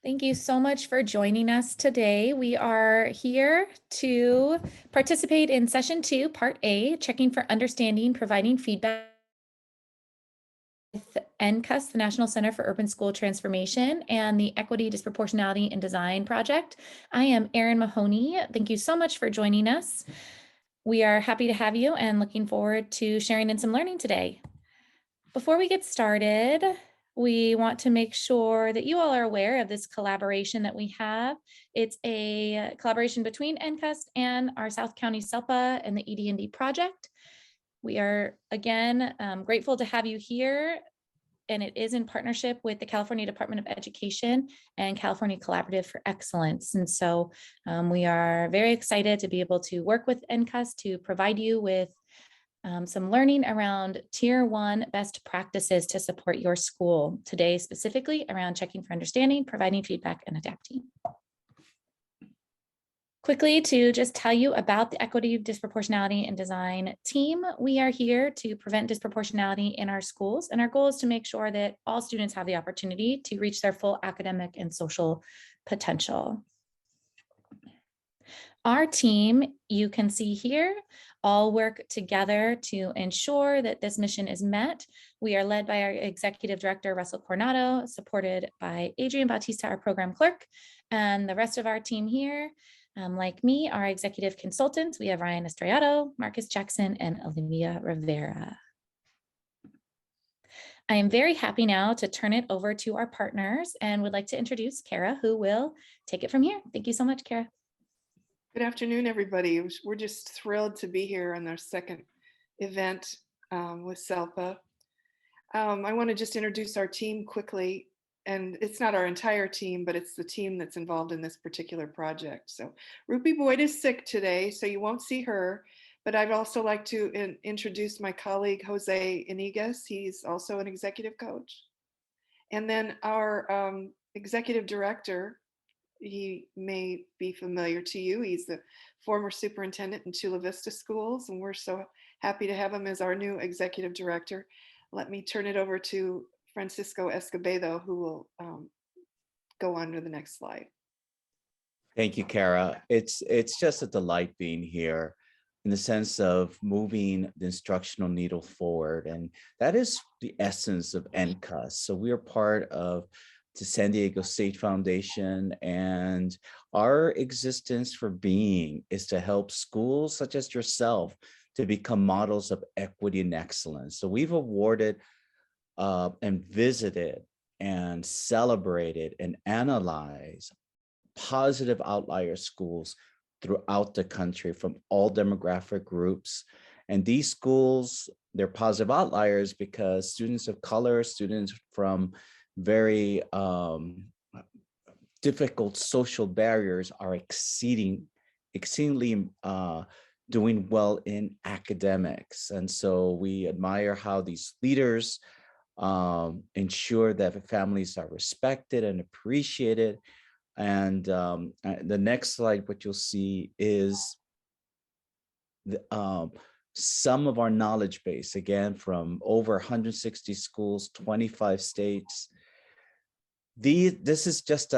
Thank you so much for joining us today. We are here to participate in session 2, part A, checking for understanding, providing feedback with NCUST, the National Center for Urban School Transformation, and the Equity, Disproportionality, and Design Project. I am Erin Mahoney. Thank you so much for joining us. We are happy to have you and looking forward to sharing in some learning today. Before we get started, we want to make sure that you all are aware of this collaboration that we have. It's a collaboration between NCUST and our South County SELPA and the ED&D project. We are, again, grateful to have you here, and it is in partnership with the California Department of Education and California Collaborative for Excellence. And so we are very excited to be able to work with NCUST to provide you with some learning around Tier 1 best practices to support your school. Today, specifically around checking for understanding, providing feedback, and adapting. Quickly, to just tell you about the Equity, Disproportionality, and Design team. We are here to prevent disproportionality in our schools, and our goal is to make sure that all students have the opportunity to reach their full academic and social potential. Our team, you can see here, all work together to ensure that this mission is met. We are led by our Executive Director, Russell Coronado, supported by Adrian Bautista, our program clerk, and the rest of our team here, like me, our executive consultants. We have Ryan Estrellado, Marcus Jackson, and Olivia Rivera. I am very happy now to turn it over to our partners and would like to introduce Kara, who will take it from here. Thank you so much, Kara. Good afternoon, everybody. We're just thrilled to be here on our second event with SELPA. I want to just introduce our team quickly, and it's not our entire team, but it's the team that's involved in this particular project. So Rupi Boyd is sick today, so you won't see her, but I'd also like to introduce my colleague, Jose Inigas. He's also an executive coach. And then our executive director, he may be familiar to you. He's the former superintendent in Chula Vista Schools, and we're so happy to have him as our new executive director. Let me turn it over to Francisco Escobedo, who will go on to the next slide. Thank you, Kara. It's just a delight being here in the sense of moving the instructional needle forward. And that is the essence of NCUST. So we are part of the San Diego State Foundation, and our existence for being is to help schools such as yourself to become models of equity and excellence. So we've awarded and visited and celebrated and analyzed positive outlier schools throughout the country from all demographic groups. And these schools, they're positive outliers because students of color, students from very difficult social barriers are exceedingly doing well in academics. And so we admire how these leaders ensure that families are respected and appreciated. And the next slide, what you'll see is some of our knowledge base, again, from over 160 schools, 25 states. This is just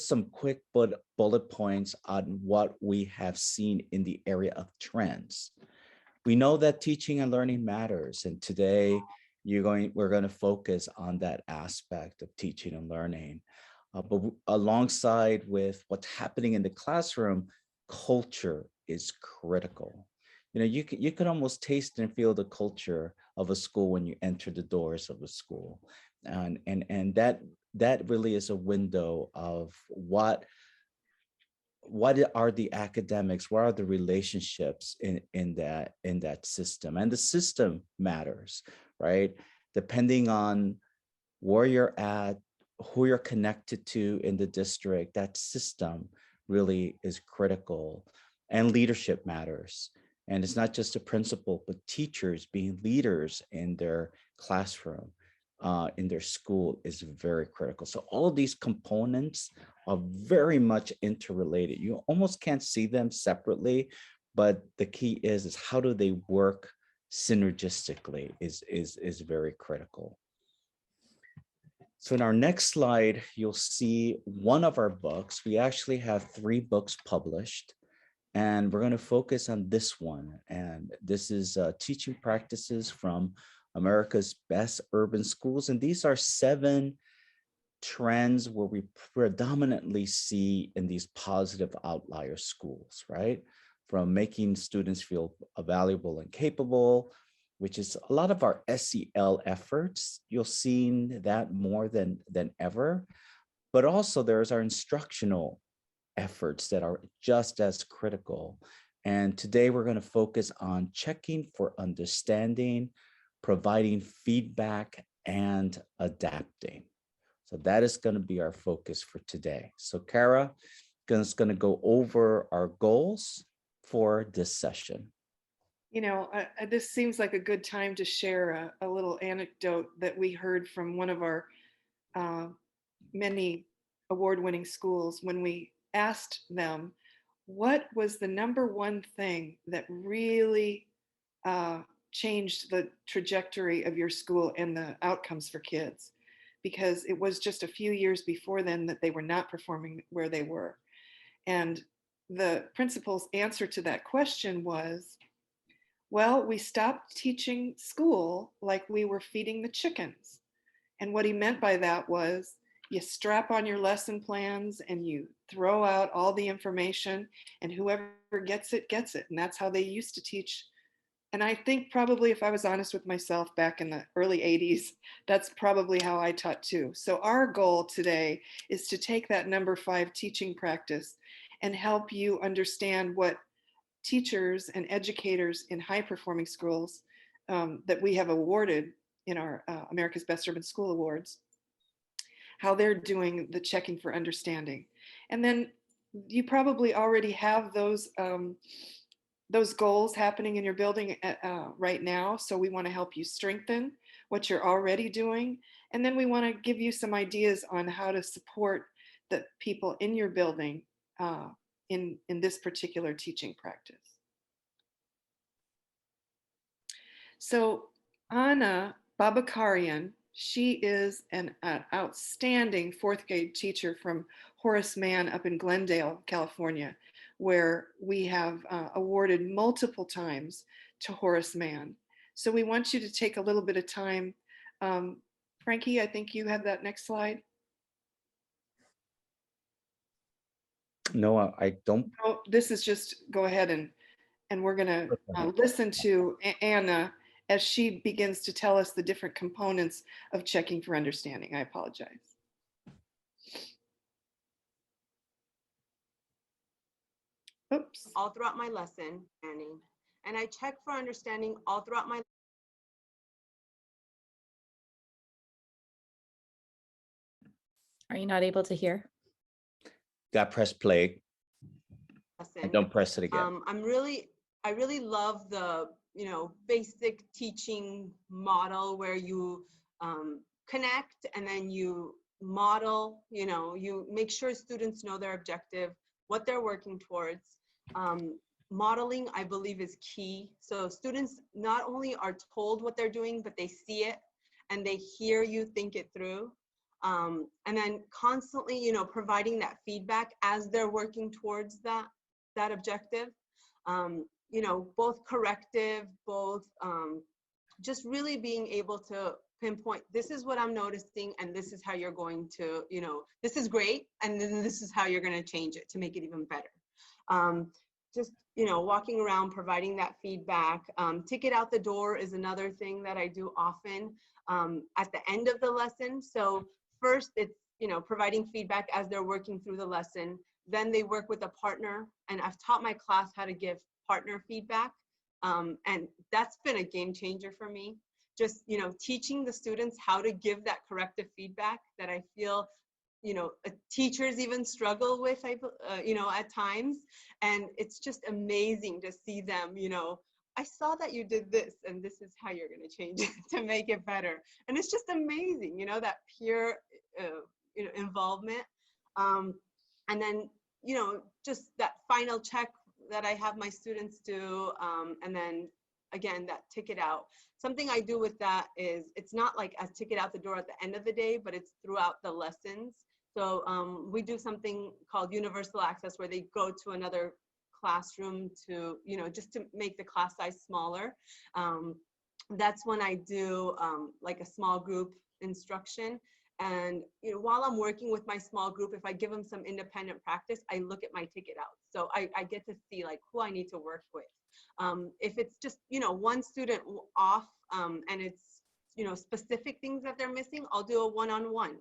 some quick bullet points on what we have seen in the area of trends. We know that teaching and learning matters, and today we're going to focus on that aspect of teaching and learning. But alongside with what's happening in the classroom, culture is critical. You know, you can almost taste and feel the culture of a school when you enter the doors of a school, and that really is a window of what are the academics, what are the relationships in that system. And the system matters, right? Depending on where you're at, who you're connected to in the district, that system really is critical. And leadership matters. And it's not just a principal, but teachers being leaders in their classroom, in their school is very critical. So all of these components are very much interrelated. You almost can't see them separately, but the key is how do they work synergistically is very critical. So in our next slide, you'll see one of our books. We actually have 3 books published, and we're going to focus on this one. And this is Teaching Practices from America's Best Urban Schools. And these are 7 trends where we predominantly see in these positive outlier schools, right? From making students feel valuable and capable, which is a lot of our SEL efforts. You'll see that more than ever. But also there's our instructional efforts that are just as critical. And today we're going to focus on checking for understanding, providing feedback, and adapting. So that is going to be our focus for today. So Kara is going to go over our goals for this session. You know, this seems like a good time to share a little anecdote that we heard from one of our many award-winning schools when we asked them what was the #1 thing that really changed the trajectory of your school and the outcomes for kids, because it was just a few years before then that they were not performing where they were. And the principal's answer to that question was, well, we stopped teaching school like we were feeding the chickens. And what he meant by that was, you strap on your lesson plans and you throw out all the information, and whoever gets it, gets it. And that's how they used to teach. And I think probably, if I was honest with myself back in the early 80s, that's probably how I taught too. So our goal today is to take that #5 teaching practice and help you understand what teachers and educators in high performing schools that we have awarded in our America's Best Urban School Awards, how they're doing the checking for understanding. And then you probably already have those goals happening in your building right now. So we want to help you strengthen what you're already doing. And then we want to give you some ideas on how to support the people in your building in this particular teaching practice. So Anna Babakarian, she is an outstanding 4th grade teacher from Horace Mann up in Glendale, California, where we have awarded multiple times to Horace Mann. So we want you to take a little bit of time. Frankie, I think you have that next slide. No, I don't. Oh, this is just, go ahead and we're going to listen to Anna as she begins to tell us the different components of checking for understanding. I apologize. Oops. All throughout my lesson, and I check for understanding all throughout my Are you not able to hear? Got press play. lesson. And don't press it again. I really love the, basic teaching model where you connect and then you model, you make sure students know their objective, what they're working towards. Modeling, I believe, is key. So students not only are told what they're doing, but they see it and they hear you think it through. And then constantly, providing that feedback as they're working towards that objective. Both corrective, both just really being able to pinpoint, this is what I'm noticing and this is how you're going to, this is great, and then this is how you're going to change it to make it even better. Just, walking around, providing that feedback. Ticket out the door is another thing that I do often at the end of the lesson. So first it's, providing feedback as they're working through the lesson. Then they work with a partner, and I've taught my class how to give partner feedback. And that's been a game changer for me. Just, teaching the students how to give that corrective feedback that I feel, teachers even struggle with, at times. And it's just amazing to see them, I saw that you did this and this is how you're going to change it to make it better. And it's just amazing, that peer, involvement. And then, just that final check that I have my students do, and then again, that ticket out. Something I do with that is it's not like a ticket out the door at the end of the day, but it's throughout the lessons. So we do something called universal access, where they go to another classroom to, just to make the class size smaller. That's when I do like a small group instruction. And while I'm working with my small group, if I give them some independent practice, I look at my ticket out. So I get to see like who I need to work with. If it's just, one student off and it's, specific things that they're missing, I'll do a one-on-one.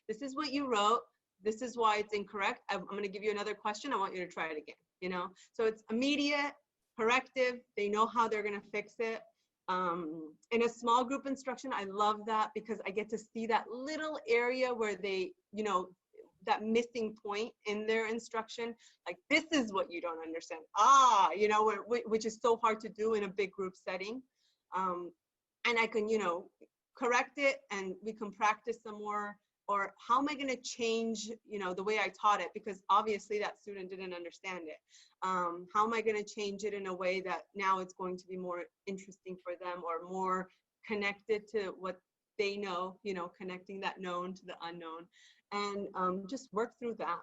This is what you wrote. This is why it's incorrect. I'm going to give you another question. I want you to try it again, So it's immediate, corrective. They know how they're going to fix it. In a small group instruction, I love that because I get to see that little area where they, that missing point in their instruction, like this is what you don't understand. Which is so hard to do in a big group setting. And I can, correct it and we can practice some more. Or how am I going to change, the way I taught it? Because obviously that student didn't understand it. How am I going to change it in a way that now it's going to be more interesting for them or more connected to what they know, connecting that known to the unknown, and just work through that.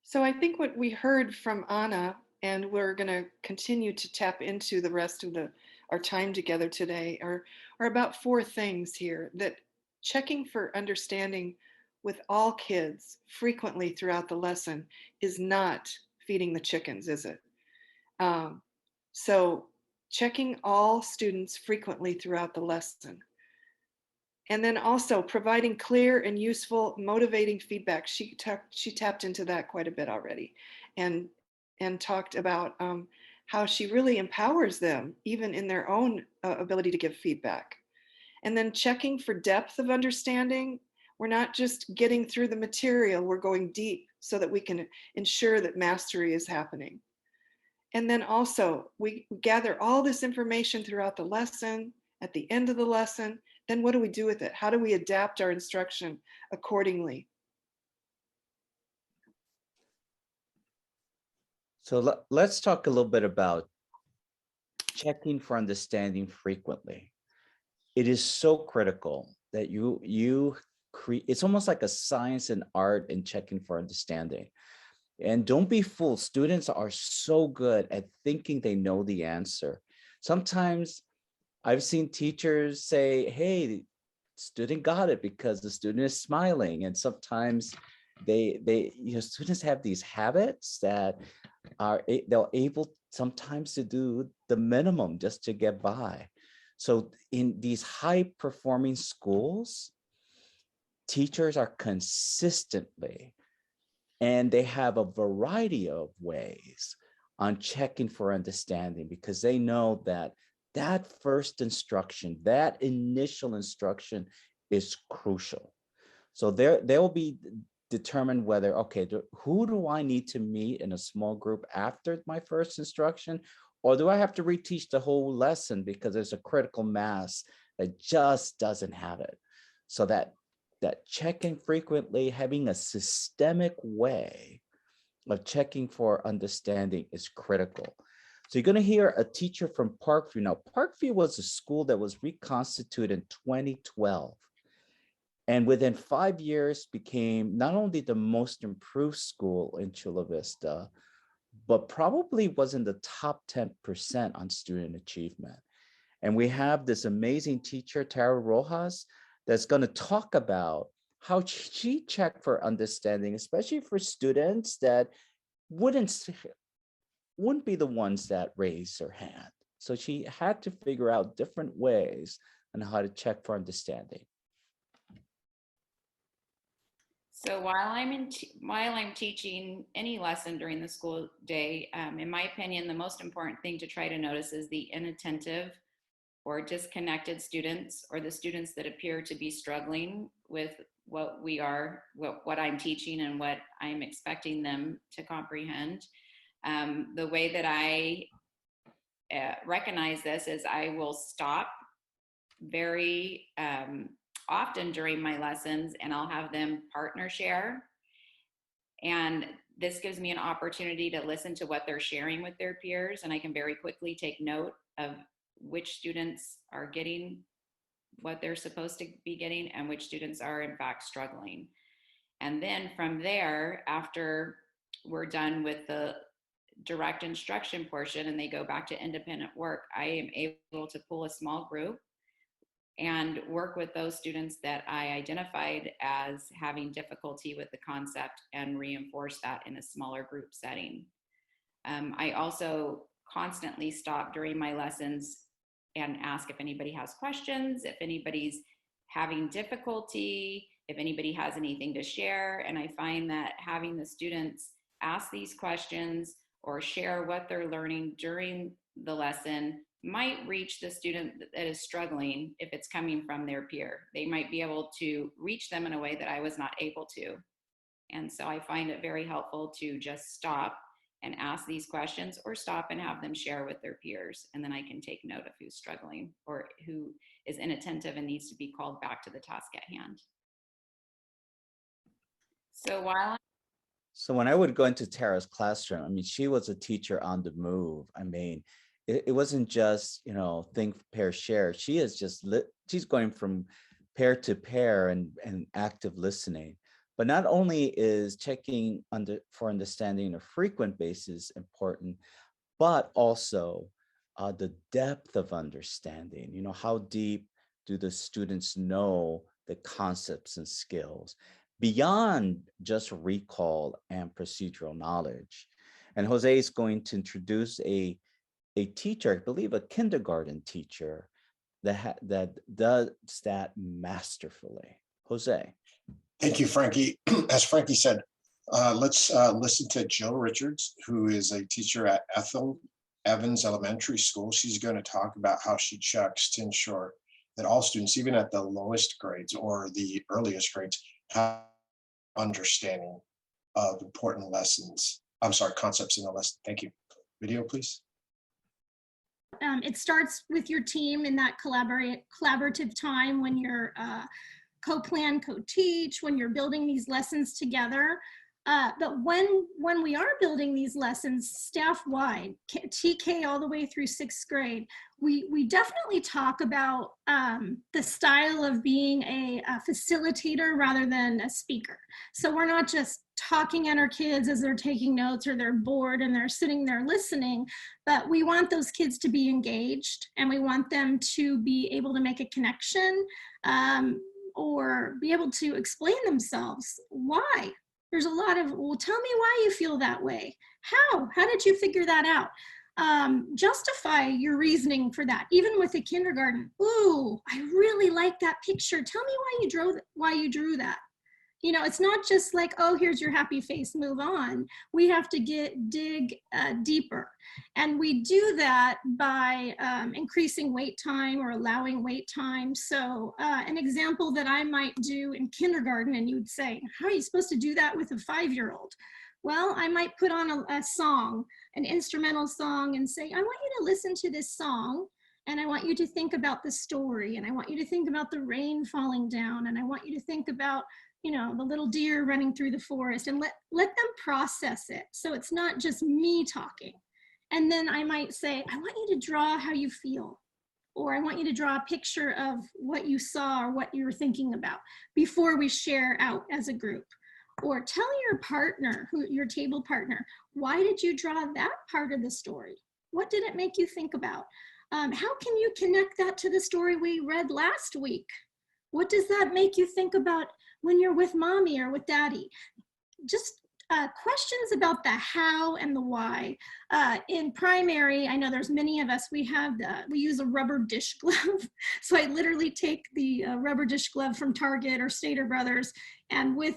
So I think what we heard from Anna, and we're going to continue to tap into the rest of our time together today, are about 4 things here. That checking for understanding with all kids frequently throughout the lesson is not feeding the chickens, is it? So checking all students frequently throughout the lesson. And then also providing clear and useful, motivating feedback. She tapped into that quite a bit already, and talked about how she really empowers them, even in their own ability to give feedback. And then checking for depth of understanding. We're not just getting through the material, we're going deep so that we can ensure that mastery is happening. And then also, we gather all this information throughout the lesson. At the end of the lesson, then what do we do with it? How do we adapt our instruction accordingly? So let's talk a little bit about checking for understanding frequently. It is so critical that you create, it's almost like a science and art in checking for understanding. And don't be fooled. Students are so good at thinking they know the answer. Sometimes I've seen teachers say, hey, student got it because the student is smiling. And sometimes students have these habits that they're able sometimes to do the minimum just to get by. So in these high performing schools, teachers are consistently, and they have a variety of ways on checking for understanding, because they know that first instruction, that initial instruction is crucial. So they'll be determined whether, okay, who do I need to meet in a small group after my first instruction? Or do I have to reteach the whole lesson because there's a critical mass that just doesn't have it? So that checking frequently, having a systemic way of checking for understanding is critical. So you're going to hear a teacher from Parkview. Now, Parkview was a school that was reconstituted in 2012. And within 5 years became not only the most improved school in Chula Vista, but probably was in the top 10% on student achievement. And we have this amazing teacher, Tara Rojas, that's going to talk about how she checked for understanding, especially for students that wouldn't be the ones that raise their hand. So she had to figure out different ways on how to check for understanding. So while I'm teaching any lesson during the school day, in my opinion, the most important thing to try to notice is the inattentive or disconnected students, or the students that appear to be struggling with what I'm teaching and what I'm expecting them to comprehend. The way that I recognize this is I will stop very often during my lessons, and I'll have them partner share. And this gives me an opportunity to listen to what they're sharing with their peers, and I can very quickly take note of which students are getting what they're supposed to be getting and which students are in fact struggling. And then from there, after we're done with the direct instruction portion and they go back to independent work, I am able to pull a small group and work with those students that I identified as having difficulty with the concept and reinforce that in a smaller group setting. I also constantly stop during my lessons and ask if anybody has questions, if anybody's having difficulty, if anybody has anything to share. And I find that having the students ask these questions or share what they're learning during the lesson might reach the student that is struggling if it's coming from their peer. They might be able to reach them in a way that I was not able to. And so I find it very helpful to just stop and ask these questions, or stop and have them share with their peers. And then I can take note of who's struggling or who is inattentive and needs to be called back to the task at hand. So when I would go into Tara's classroom, I mean, she was a teacher on the move. I mean, it wasn't just, you know, think, pair, share. She is just, she's going from pair to pair and active listening. But not only is checking for understanding on a frequent basis important, but also the depth of understanding. You know, how deep do the students know the concepts and skills beyond just recall and procedural knowledge? And Jose is going to introduce a teacher, I believe a kindergarten teacher, that does that masterfully. Jose. Thank you, Frankie. As Frankie said, let's listen to Jill Richards, who is a teacher at Ethel Evans Elementary School. She's going to talk about how she checks to ensure that all students, even at the lowest grades or the earliest grades, have understanding of important lessons. I'm sorry, concepts in the lesson. Thank you. Video, please. It starts with your team in that collaborative time when you're co-plan, co-teach, when you're building these lessons together. But when we are building these lessons staff-wide, TK all the way through 6th grade, we definitely talk about the style of being a facilitator rather than a speaker. So we're not just talking at our kids as they're taking notes or they're bored and they're sitting there listening, but we want those kids to be engaged and we want them to be able to make a connection or be able to explain themselves. Why? There's a lot of, well, tell me why you feel that way. How did you figure that out? Justify your reasoning for that. Even with a kindergarten, ooh, I really like that picture. Tell me why you drew that. You know, it's not just like, oh, here's your happy face, move on. We have to dig deeper. And we do that by increasing wait time or allowing wait time. So an example that I might do in kindergarten, and you would say, how are you supposed to do that with a 5-year-old? Well, I might put on a song, an instrumental song, and say, I want you to listen to this song, and I want you to think about the story, and I want you to think about the rain falling down, and I want you to think about, you know, the little deer running through the forest, and let them process it. So it's not just me talking. And then I might say, I want you to draw how you feel, or I want you to draw a picture of what you saw or what you were thinking about before we share out as a group. Or tell your partner, your table partner, why did you draw that part of the story? What did it make you think about? How can you connect that to the story we read last week? What does that make you think about when you're with mommy or with daddy? Just questions about the how and the why. In primary, I know there's many of us, we use a rubber dish glove. So I literally take the rubber dish glove from Target or Stater Brothers, and with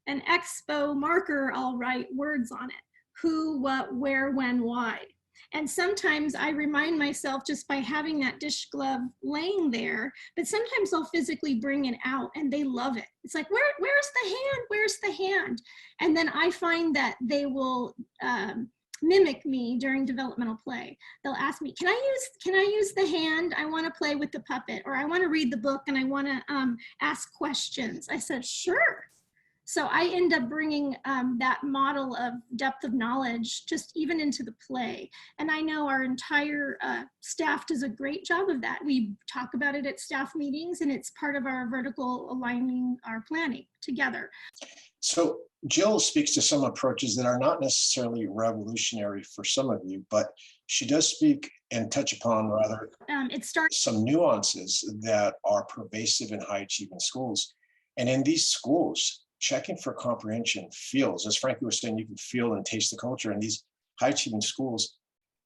an expo marker, I'll write words on it. Who, what, where, when, why. And sometimes I remind myself just by having that dish glove laying there, but sometimes I'll physically bring it out and they love it. It's like, where's the hand? Where's the hand? And then I find that they will mimic me during developmental play. They'll ask me, can I use the hand? I want to play with the puppet, or I want to read the book and I want to ask questions. I said, sure. So I end up bringing that model of depth of knowledge just even into the play. And I know our entire staff does a great job of that. We talk about it at staff meetings, and it's part of our vertical aligning our planning together. So Jill speaks to some approaches that are not necessarily revolutionary for some of you, but she does speak and touch upon rather some nuances that are pervasive in high achieving schools. And in these schools, checking for comprehension feels, as Frankie was saying, you can feel and taste the culture. In these high achieving schools,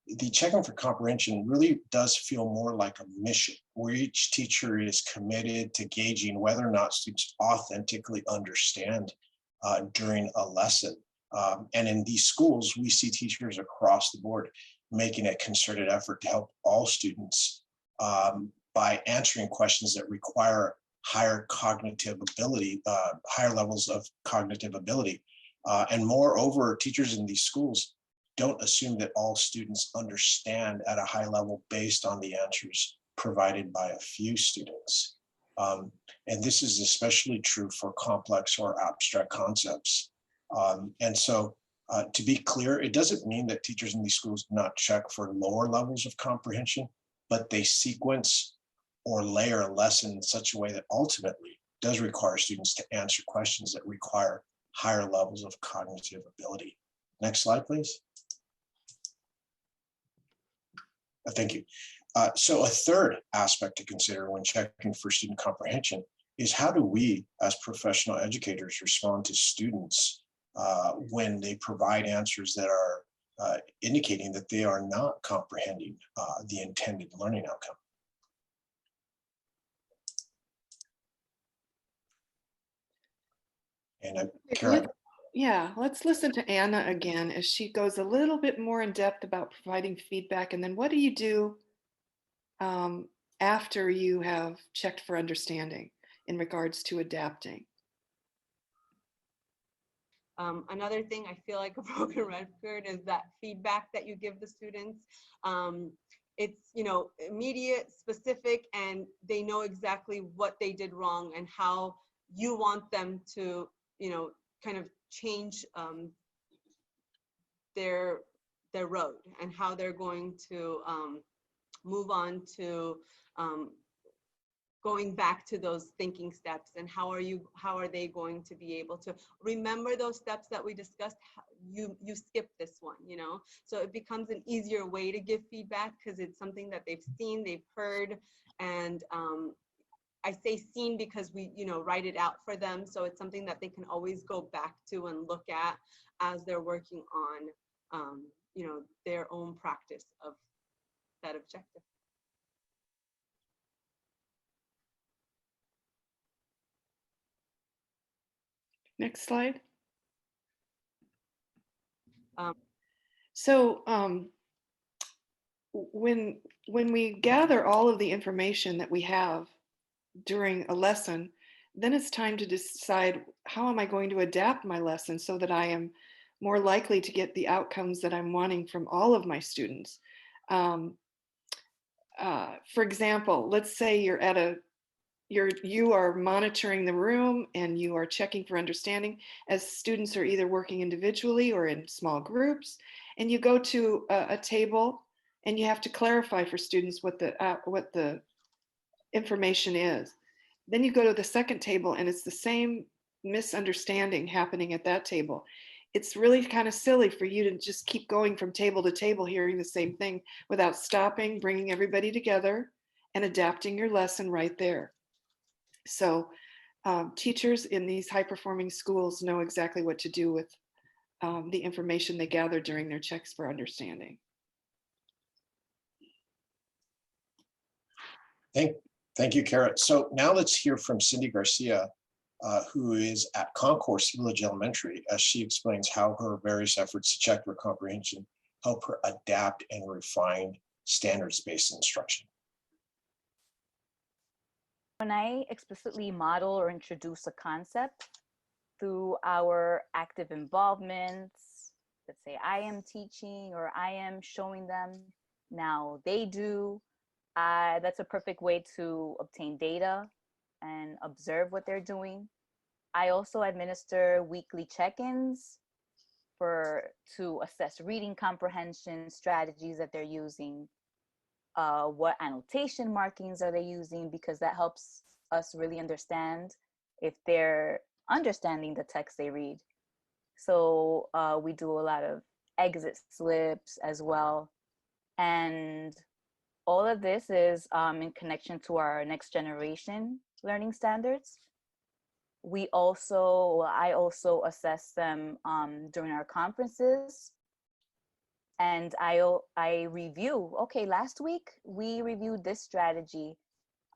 the checking for comprehension really does feel more like a mission where each teacher is committed to gauging whether or not students authentically understand during a lesson. And in these schools, we see teachers across the board making a concerted effort to help all students by answering questions that require higher cognitive ability, higher levels of cognitive ability. And moreover, teachers in these schools don't assume that all students understand at a high level based on the answers provided by a few students. And this is especially true for complex or abstract concepts. And so to be clear, it doesn't mean that teachers in these schools do not check for lower levels of comprehension, but they sequence or layer a lesson in such a way that ultimately does require students to answer questions that require higher levels of cognitive ability. Next slide, please. Thank you. So a third aspect to consider when checking for student comprehension is how do we as professional educators respond to students when they provide answers that are indicating that they are not comprehending the intended learning outcome. And Kara. Yeah, let's listen to Anna again as she goes a little bit more in depth about providing feedback. And then what do you do after you have checked for understanding in regards to adapting? Another thing I feel like a broken record is that feedback that you give the students. It's, you know, immediate, specific, and they know exactly what they did wrong and how you want them to, you know, kind of change their road and how they're going to move on to going back to those thinking steps, and how are they going to be able to remember those steps that we discussed. You skip this one, you know, so it becomes an easier way to give feedback because it's something that they've seen, they've heard, and I say seen because we, you know, write it out for them, so it's something that they can always go back to and look at as they're working on you know, their own practice of that objective. Next slide. So when we gather all of the information that we have during a lesson, then it's time to decide, how am I going to adapt my lesson so that I am more likely to get the outcomes that I'm wanting from all of my students. For example, let's say you're at you are monitoring the room and you are checking for understanding as students are either working individually or in small groups, and you go to a table and you have to clarify for students what the information is. Then you go to the second table and it's the same misunderstanding happening at that table. It's really kind of silly for you to just keep going from table to table hearing the same thing without stopping, bringing everybody together and adapting your lesson right there. So teachers in these high-performing schools know exactly what to do with the information they gather during their checks for understanding. Thank you, Kara. So now let's hear from Cindy Garcia, who is at Concourse Village Elementary, as she explains how her various efforts to check for comprehension help her adapt and refine standards-based instruction. When I explicitly model or introduce a concept through our active involvements, let's say I am teaching or I am showing them, now they do, that's a perfect way to obtain data and observe what they're doing. I also administer weekly check-ins to assess reading comprehension strategies that they're using. What annotation markings are they using? Because that helps us really understand if they're understanding the text they read. So we do a lot of exit slips as well. And all of this is in connection to our next generation learning standards. I also assess them during our conferences. And I review, okay, last week we reviewed this strategy.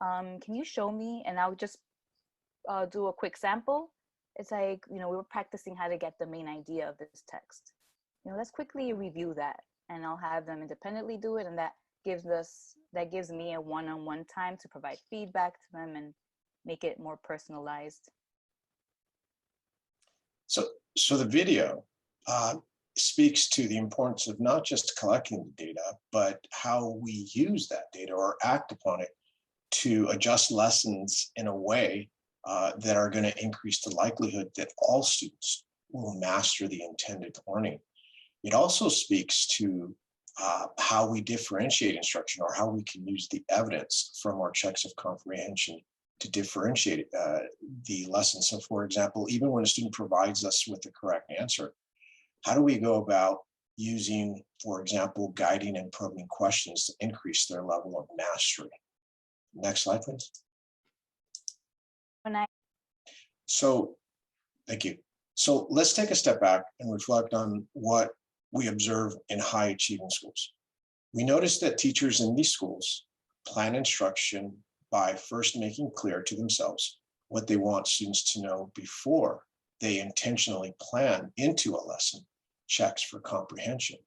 Can you show me? And I'll just do a quick sample. It's like, we were practicing how to get the main idea of this text. Let's quickly review that, and I'll have them independently do it. And that gives me a one-on-one time to provide feedback to them and make it more personalized. So the video speaks to the importance of not just collecting the data, but how we use that data or act upon it to adjust lessons in a way that are going to increase the likelihood that all students will master the intended learning. It also speaks to how we differentiate instruction, or how we can use the evidence from our checks of comprehension to differentiate the lesson. So for example, even when a student provides us with the correct answer, how do we go about using, for example, guiding and probing questions to increase their level of mastery? Next slide, please. So, thank you. So let's take a step back and reflect on what we observe in high achieving schools. We notice that teachers in these schools plan instruction by first making clear to themselves what they want students to know before they intentionally plan into a lesson checks for comprehension.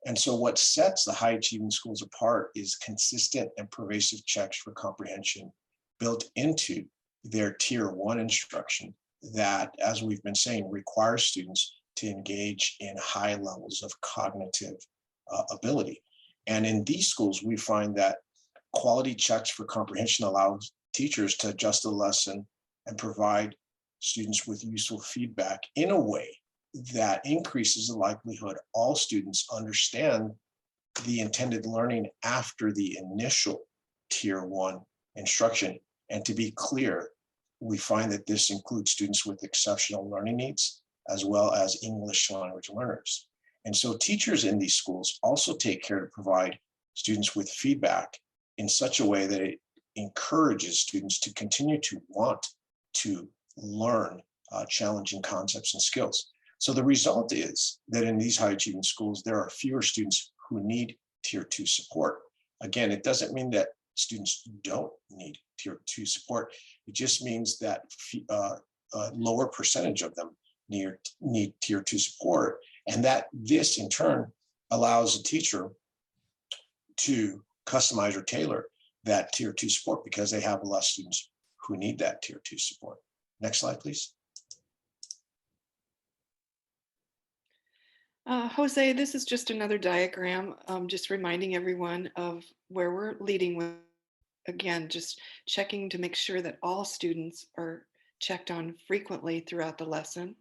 And so what sets the high achieving schools apart is consistent and pervasive checks for comprehension built into their tier 1 instruction that, as we've been saying, requires students to engage in high levels of cognitive ability. And in these schools, we find that quality checks for comprehension allows teachers to adjust the lesson and provide students with useful feedback in a way that increases the likelihood all students understand the intended learning after the initial tier 1 instruction. And to be clear, we find that this includes students with exceptional learning needs, as well as English language learners. And so teachers in these schools also take care to provide students with feedback in such a way that it encourages students to continue to want to learn challenging concepts and skills. So the result is that in these high achieving schools, there are fewer students who need tier 2 support. Again, it doesn't mean that students don't need tier 2 support. It just means that a lower percentage of them need tier 2 support, and that this in turn allows a teacher to customize or tailor that tier 2 support because they have less students who need that tier 2 support. Next slide, please. Jose, this is just another diagram, just reminding everyone of where we're leading with, again, just checking to make sure that all students are checked on frequently throughout the lesson,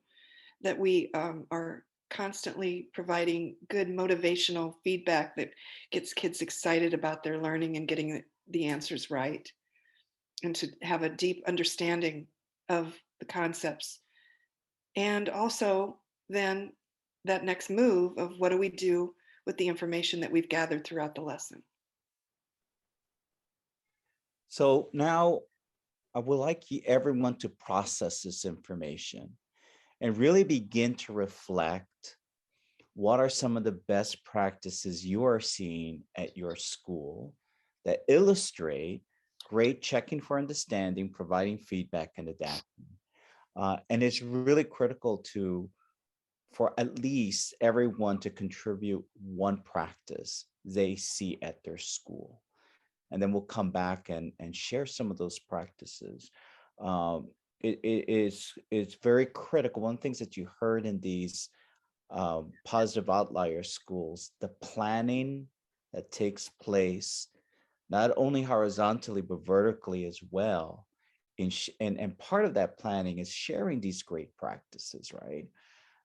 that we are constantly providing good motivational feedback that gets kids excited about their learning and getting the answers right, and to have a deep understanding of the concepts. And also then that next move of what do we do with the information that we've gathered throughout the lesson. So now I would like everyone to process this information and really begin to reflect what are some of the best practices you are seeing at your school that illustrate great checking for understanding, providing feedback, and adapting. And it's really critical for at least everyone to contribute one practice they see at their school. And then we'll come back and share some of those practices. It's very critical. One of the things that you heard in these positive outlier schools, the planning that takes place, not only horizontally, but vertically as well, and part of that planning is sharing these great practices, right?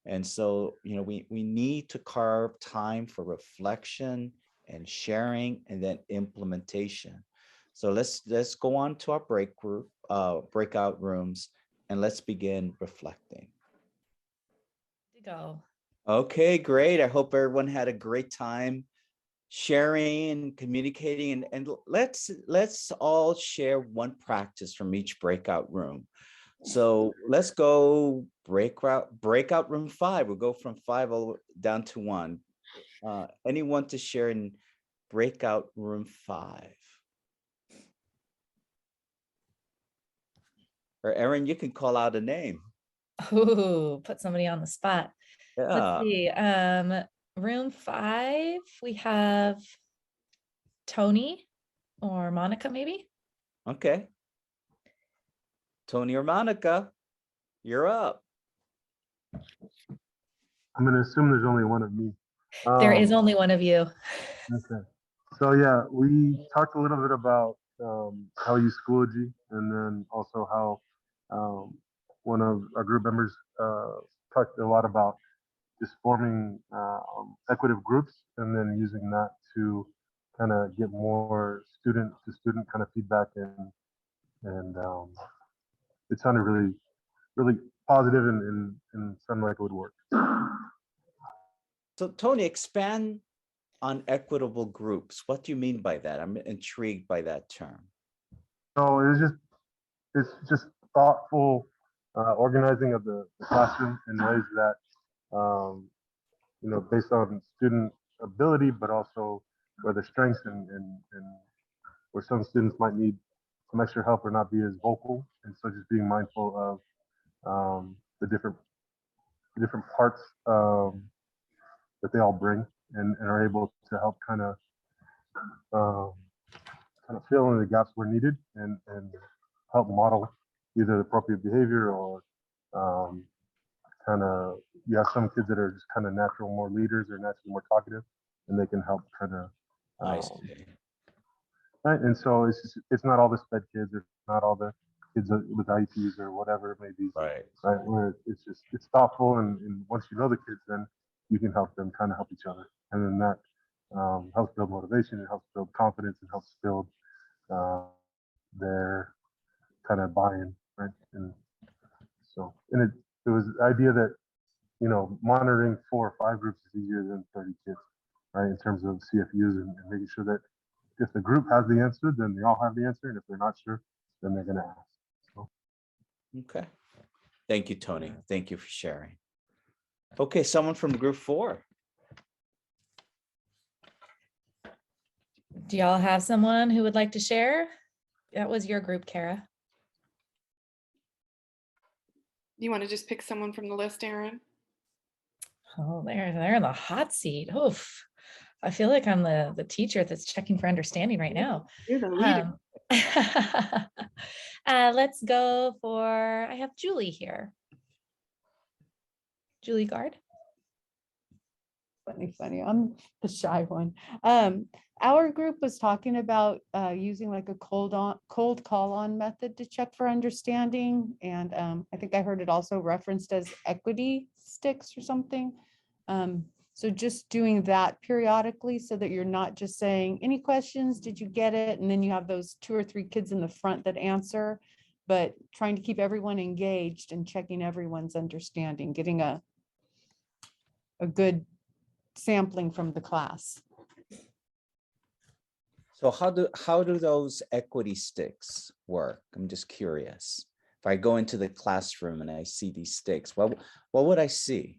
And so, we need to carve time for reflection and sharing and then implementation. So let's go on to our breakout rooms, and let's begin reflecting. To go. Okay, great. I hope everyone had a great time sharing and communicating, and let's all share one practice from each breakout room. So let's go breakout room 5. We'll go from 5 all down to 1. Anyone to share in breakout room 5? Or Erin, you can call out a name. Ooh, put somebody on the spot. Let's Yeah. see. Room 5, we have Tony or Monica, maybe. Okay. Tony or Monica, you're up. I'm going to assume there's only one of me. There is only one of you. Okay. So yeah, we talked a little bit about how we use Schoology, and then also how one of our group members talked a lot about just forming equitative groups, and then using that to kind of get more student to student kind of feedback, and it sounded really, really positive and sounded like it would work. So Tony, expand on equitable groups. What do you mean by that? I'm intrigued by that term. So it's just thoughtful organizing of the classroom in ways that based on student ability, but also where their strengths and where some students might need some extra help or not be as vocal. And so just being mindful of the different parts that they all bring, and are able to help kind of fill in the gaps where needed, and help model either appropriate behavior, or you have some kids that are just kind of natural more leaders, or naturally more talkative, and they can help kind of I see. right. And so it's not all the SPED kids, or not all the kids with IEPs or whatever it may be, Right. Where it's thoughtful, and once you know the kids, then you can help them kind of help each other, and then that helps build motivation, it helps build confidence, and helps build their kind of buy-in, right? And so, and it was the idea that monitoring 4 or 5 groups is easier than 30 kids, right? In terms of CFUs, and making sure that if the group has the answer, then they all have the answer, and if they're not sure, then they're going to ask. So. Okay. Thank you, Tony. Thank you for sharing. Okay, someone from group 4. Do y'all have someone who would like to share? That was your group, Kara. You want to just pick someone from the list, Erin? Oh, they're in the hot seat. Oof. I feel like I'm the teacher that's checking for understanding right now. You're the leader. Let's go for, I have Julie here. Julie Gard. Funny. I'm the shy one. Our group was talking about using like a cold call on method to check for understanding. And I think I heard it also referenced as equity sticks or something. So just doing that periodically, so that you're not just saying, any questions, did you get it? And then you have those 2 or 3 kids in the front that answer, but trying to keep everyone engaged and checking everyone's understanding, getting a good sampling from the class. So how do those equity sticks work? I'm just curious. If I go into the classroom and I see these sticks, what would I see?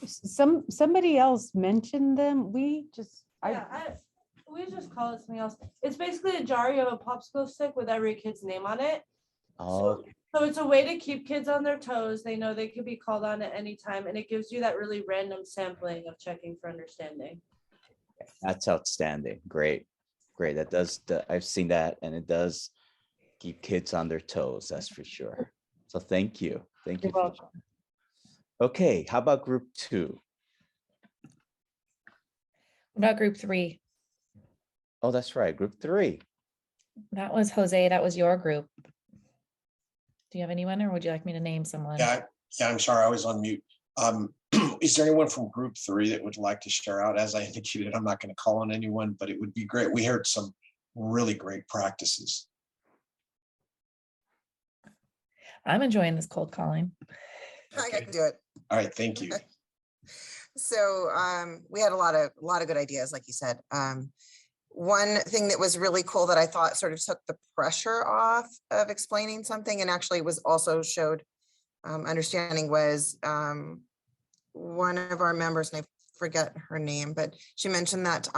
Somebody else mentioned them. We just we just call it something else. It's basically a jar. You have a popsicle stick with every kid's name on it. Oh, So it's a way to keep kids on their toes. They know they could be called on at any time, and it gives you that really random sampling of checking for understanding. that's outstanding. Great. That does, I've seen that, and it does keep kids on their toes, that's for sure. So thank you. Thank you. You're welcome. Okay, how about group 2? What about group 3? Oh, that's right, group 3. That was Jose, that was your group. Do you have anyone, or would you like me to name someone? Yeah, I'm sorry, I was on mute. Is there anyone from group 3 that would like to share out? As I indicated, I'm not going to call on anyone, but it would be great. We heard some really great practices. I'm enjoying this cold calling. I can do it. All right, thank you. So we had a lot of good ideas, like you said. One thing that was really cool that I thought sort of took the pressure off of explaining something and actually was also showed understanding was one of our members, and I forget her name, but she mentioned that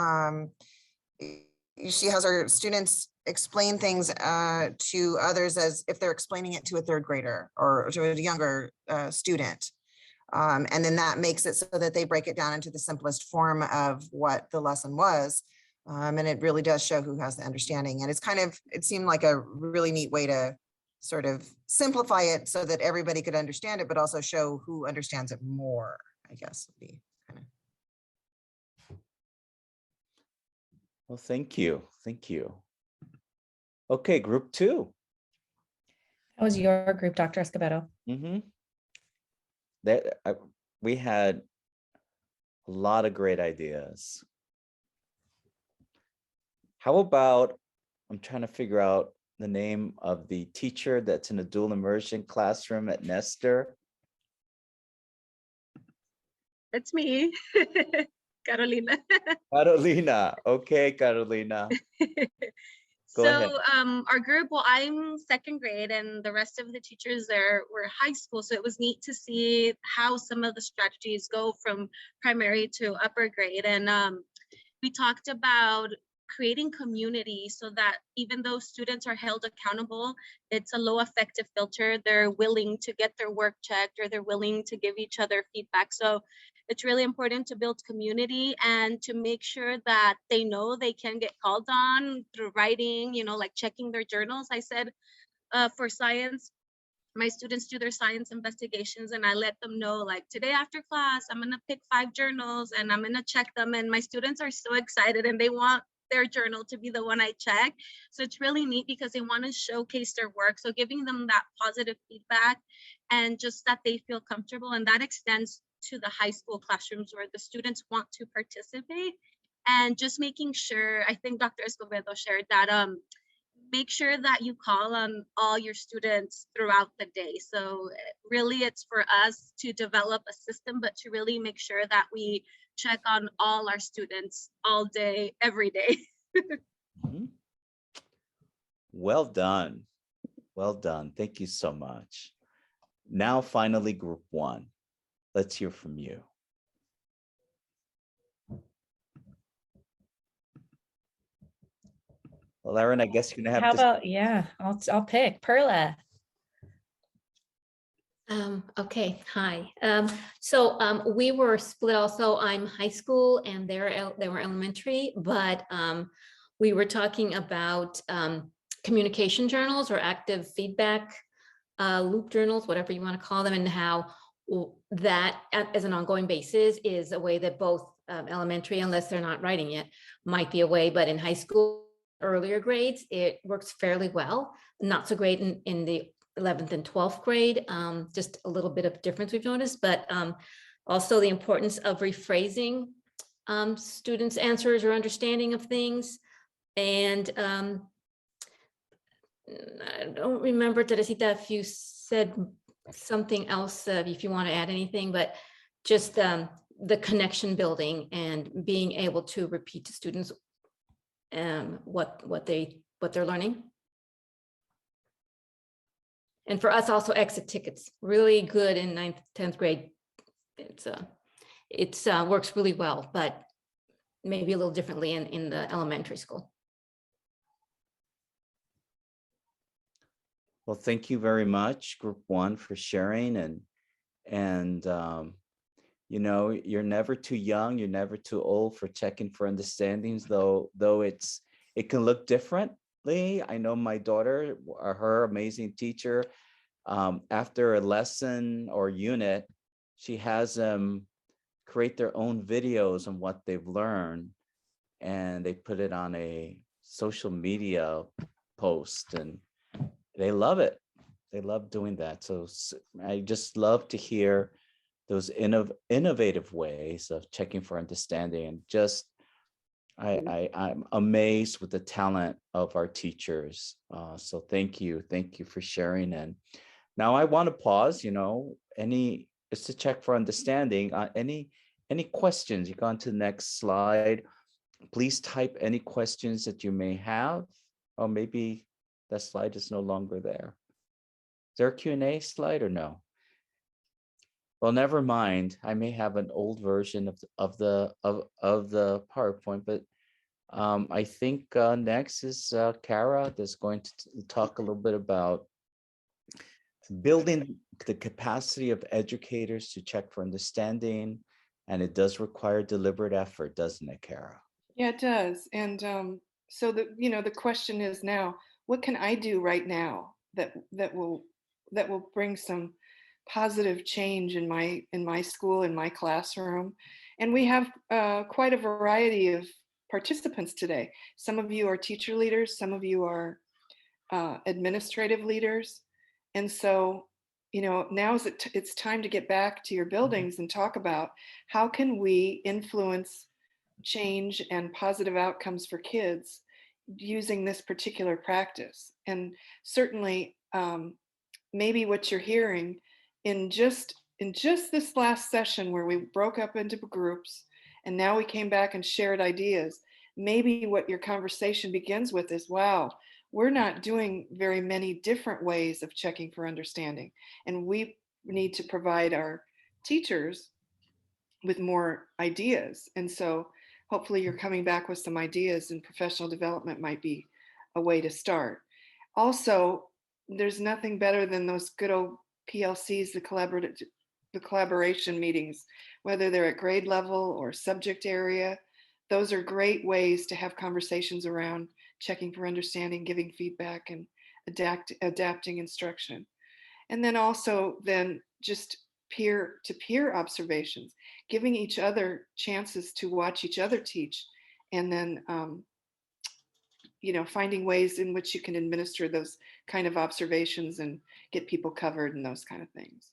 she has her students explain things to others as if they're explaining it to a third grader or to a younger student. And then that makes it so that they break it down into the simplest form of what the lesson was. And it really does show who has the understanding. And it's it seemed like a really neat way to sort of simplify it so that everybody could understand it, but also show who understands it more, I guess would be kind of. Well, thank you. Thank you. Okay, group 2. That was your group, Dr. Escobedo. We had a lot of great ideas. How about, I'm trying to figure out the name of the teacher that's in a dual immersion classroom at Nestor. It's me, Carolina. Carolina. Okay, Carolina. Go ahead. Our group, well, I'm second grade and the rest of the teachers there were high school. So it was neat to see how some of the strategies go from primary to upper grade. And we talked about creating community so that even though students are held accountable, it's a low affective filter. They're willing to get their work checked or they're willing to give each other feedback. So it's really important to build community and to make sure that they know they can get called on through writing, like checking their journals. I said for science, my students do their science investigations and I let them know, like, today after class, I'm gonna pick 5 journals and I'm gonna check them. And my students are so excited and they want their journal to be the one I check. So it's really neat because they want to showcase their work. So giving them that positive feedback and just that they feel comfortable, and that extends to the high school classrooms where the students want to participate. And just making sure, I think Dr. Escobedo shared that, make sure that you call on all your students throughout the day. So really it's for us to develop a system, but to really make sure that we check on all our students all day, every day. Well done. Well done. Thank you so much. Now, finally, group 1. Let's hear from you. Well, Erin, I guess you're gonna have How to. about, yeah, I'll pick Perla. Okay, hi. We were split also. I'm high school and they were elementary, but we were talking about communication journals or active feedback loop journals, whatever you want to call them, and how that as an ongoing basis is a way that both elementary, unless they're not writing it, might be a way, but in high school, earlier grades, it works fairly well. Not so great in the 11th and 12th grade, just a little bit of difference we've noticed, but also the importance of rephrasing students' answers or understanding of things. And I don't remember, Teresita, if you said something else, if you want to add anything, but just the connection building and being able to repeat to students what they're learning. And for us also, exit tickets, really good in 9th, 10th grade. It's works really well, but maybe a little differently in the elementary school. Well, thank you very much, Group 1, for sharing. And you're never too young, you're never too old for checking for understandings, though it can look differently. I know my daughter, her amazing teacher, after a lesson or unit, she has them create their own videos on what they've learned, and they put it on a social media post, and they love it. They love doing that. So I just love to hear those innovative ways of checking for understanding, and just I'm amazed with the talent of our teachers. So thank you for sharing. And now I want to pause. Just to check for understanding. Any questions? You go on to the next slide. Please type any questions that you may have, or maybe that slide is no longer there. Is there a Q&A slide or no? Well, never mind. I may have an old version of the PowerPoint, but I think next is Kara that's going to talk a little bit about building the capacity of educators to check for understanding, and it does require deliberate effort, doesn't it, Kara? Yeah, it does. And so the question is now, what can I do right now that will bring some positive change in my school, in my classroom? And we have quite a variety of participants today. Some of you are teacher leaders, some of you are administrative leaders. And so, now it's time to get back to your buildings and talk about how can we influence change and positive outcomes for kids using this particular practice. And certainly, maybe what you're hearing in just this last session where we broke up into groups and now we came back and shared ideas, maybe what your conversation begins with is, wow, we're not doing very many different ways of checking for understanding, and we need to provide our teachers with more ideas. And so hopefully you're coming back with some ideas, and professional development might be a way to start. Also, there's nothing better than those good old PLCs, the collaboration meetings, whether they're at grade level or subject area. Those are great ways to have conversations around checking for understanding, giving feedback, and adapting instruction. And then also just peer-to-peer observations, giving each other chances to watch each other teach, and then finding ways in which you can administer those kind of observations and get people covered and those kind of things.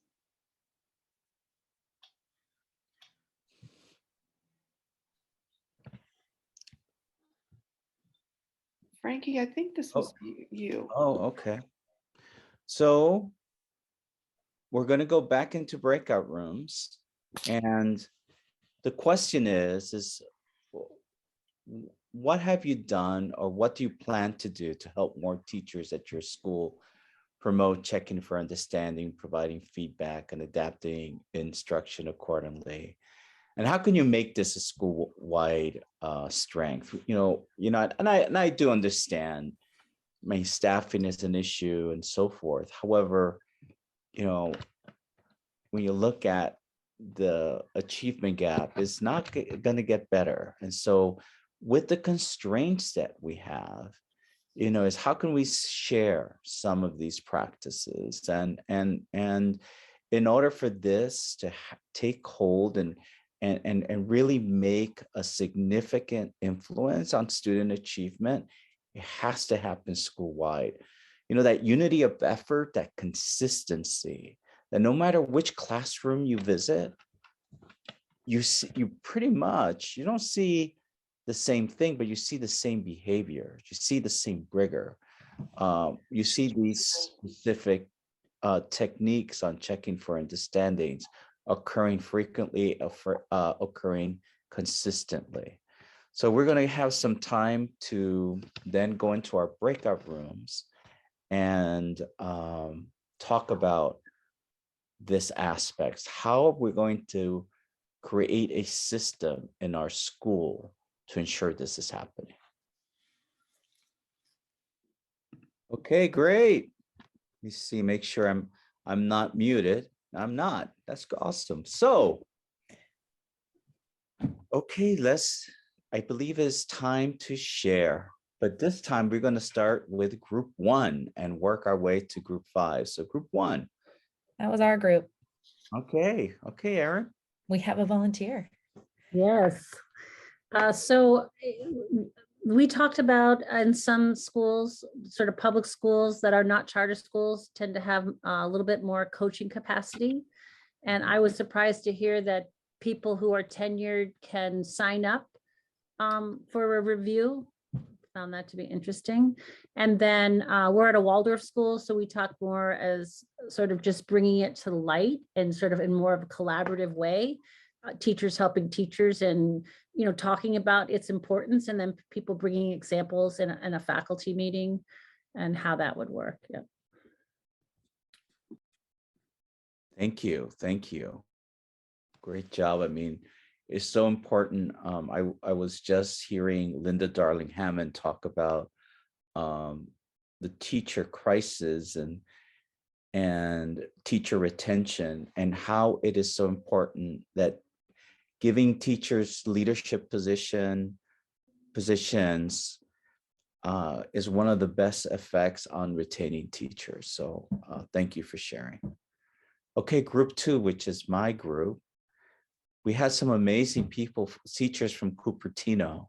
Frankie, I think this was you. Oh, okay. So we're going to go back into breakout rooms, and the question is what have you done, or what do you plan to do to help more teachers at your school promote checking for understanding, providing feedback, and adapting instruction accordingly? And how can you make this a school-wide strength? And I do understand, staffing is an issue and so forth. However, when you look at the achievement gap, it's not going to get better. And so with the constraints that we have, is how can we share some of these practices, and in order for this to take hold and really make a significant influence on student achievement, it has to happen school-wide. That unity of effort, that consistency, that no matter which classroom you visit, you pretty much, you don't see the same thing, but you see the same behavior, you see the same rigor, you see these specific techniques on checking for understandings occurring frequently, occurring consistently. So we're going to have some time to then go into our breakout rooms and talk about this aspect. How are we going to create a system in our school to ensure this is happening? Okay, great. Let me see, make sure I'm not muted. I'm not. That's awesome. So, okay, I believe it's time to share. But this time we're going to start with group 1 and work our way to group 5. So group 1. That was our group. Okay, Erin. We have a volunteer. Yes. So we talked about in some schools, sort of public schools that are not charter schools tend to have a little bit more coaching capacity. And I was surprised to hear that people who are tenured can sign up for a review. Found that to be interesting. And then we're at a Waldorf school, so we talk more as sort of just bringing it to light and sort of in more of a collaborative way. Teachers helping teachers and, you know, talking about its importance, and then people bringing examples in a faculty meeting and how that would work. Yeah. Thank you. Thank you. Great job. I mean, it's so important. I was just hearing Linda Darling Hammond talk about the teacher crisis and teacher retention, and how it is so important that giving teachers leadership positions is one of the best effects on retaining teachers. So thank you for sharing. Okay, group 2, which is my group. We had some amazing people, teachers from Cupertino.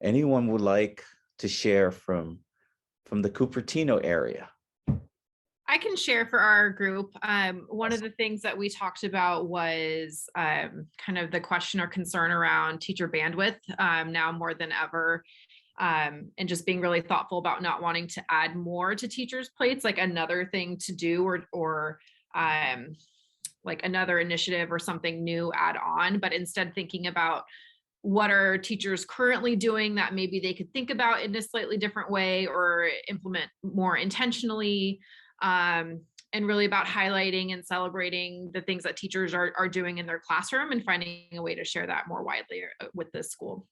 Anyone would like to share from the Cupertino area? I can share for our group. One of the things that we talked about was kind of the question or concern around teacher bandwidth now more than ever, and just being really thoughtful about not wanting to add more to teachers' plates, like another thing to do or like another initiative or something new add on, but instead thinking about what are teachers currently doing that maybe they could think about in a slightly different way or implement more intentionally, and really about highlighting and celebrating the things that teachers are doing in their classroom and finding a way to share that more widely with the school.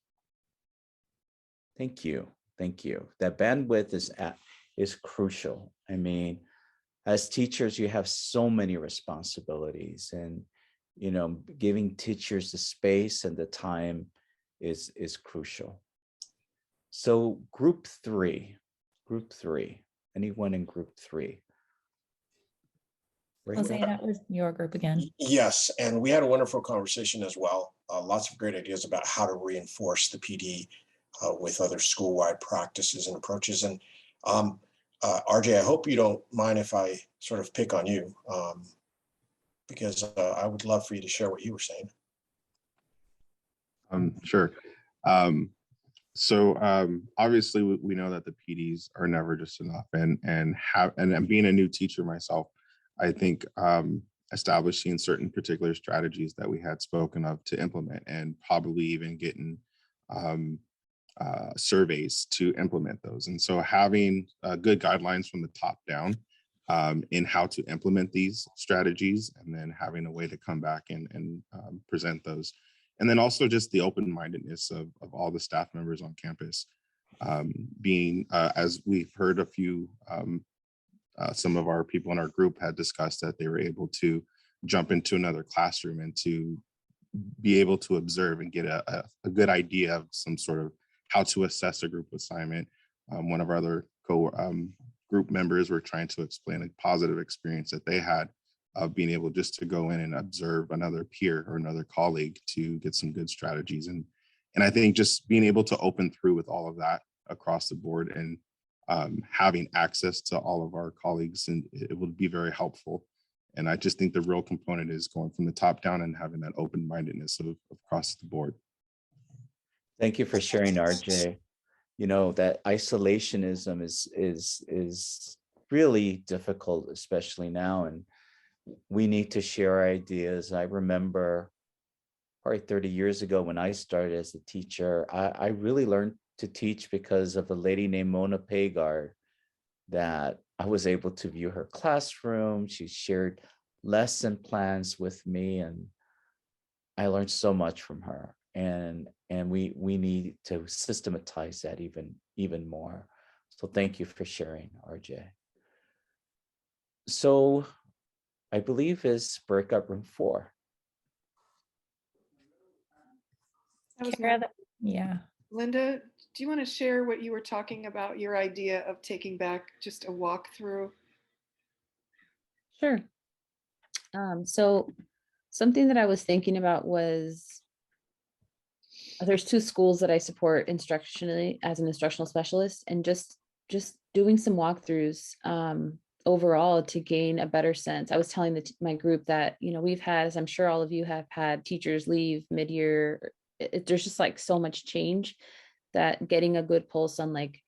Thank you. Thank you. That bandwidth is crucial. I mean, as teachers, you have so many responsibilities, and, you know, giving teachers the space and the time is crucial. So group 3, anyone in group 3? Jose, that was your group again. Yes, and we had a wonderful conversation as well. Lots of great ideas about how to reinforce the PD with other school-wide practices and approaches. And RJ, I hope you don't mind if I sort of pick on you, because I would love for you to share what you were saying. Sure. So obviously we know that the PDs are never just enough, and being a new teacher myself, I think establishing certain particular strategies that we had spoken of to implement, and probably even getting surveys to implement those. And so having good guidelines from the top down in how to implement these strategies, and then having a way to come back and present those. And then also just the open-mindedness of all the staff members on campus, being, as we've heard a few, some of our people in our group had discussed that they were able to jump into another classroom and to be able to observe and get a good idea of some sort of how to assess a group assignment. One of our other group members were trying to explain a positive experience that they had of being able just to go in and observe another peer or another colleague to get some good strategies. And I think just being able to open through with all of that across the board, and having access to all of our colleagues, and it would be very helpful. And I just think the real component is going from the top down and having that open-mindedness of across the board. Thank you for sharing, RJ. You know, that isolationism is really difficult, especially now, and we need to share ideas. I remember probably 30 years ago when I started as a teacher, I really learned to teach because of a lady named Mona Pagard, that I was able to view her classroom. She shared lesson plans with me, and I learned so much from her. And we need to systematize that even more. So thank you for sharing, RJ. So I believe is breakout room 4. Yeah. Linda, do you want to share what you were talking about, your idea of taking back just a walkthrough? Sure. So something that I was thinking about was there's 2 schools that I support instructionally as an instructional specialist, and just doing some walkthroughs overall to gain a better sense. I was telling my group that, you know, we've had, as I'm sure all of you have had, teachers leave mid-year. There's just like so much change that getting a good pulse on, like,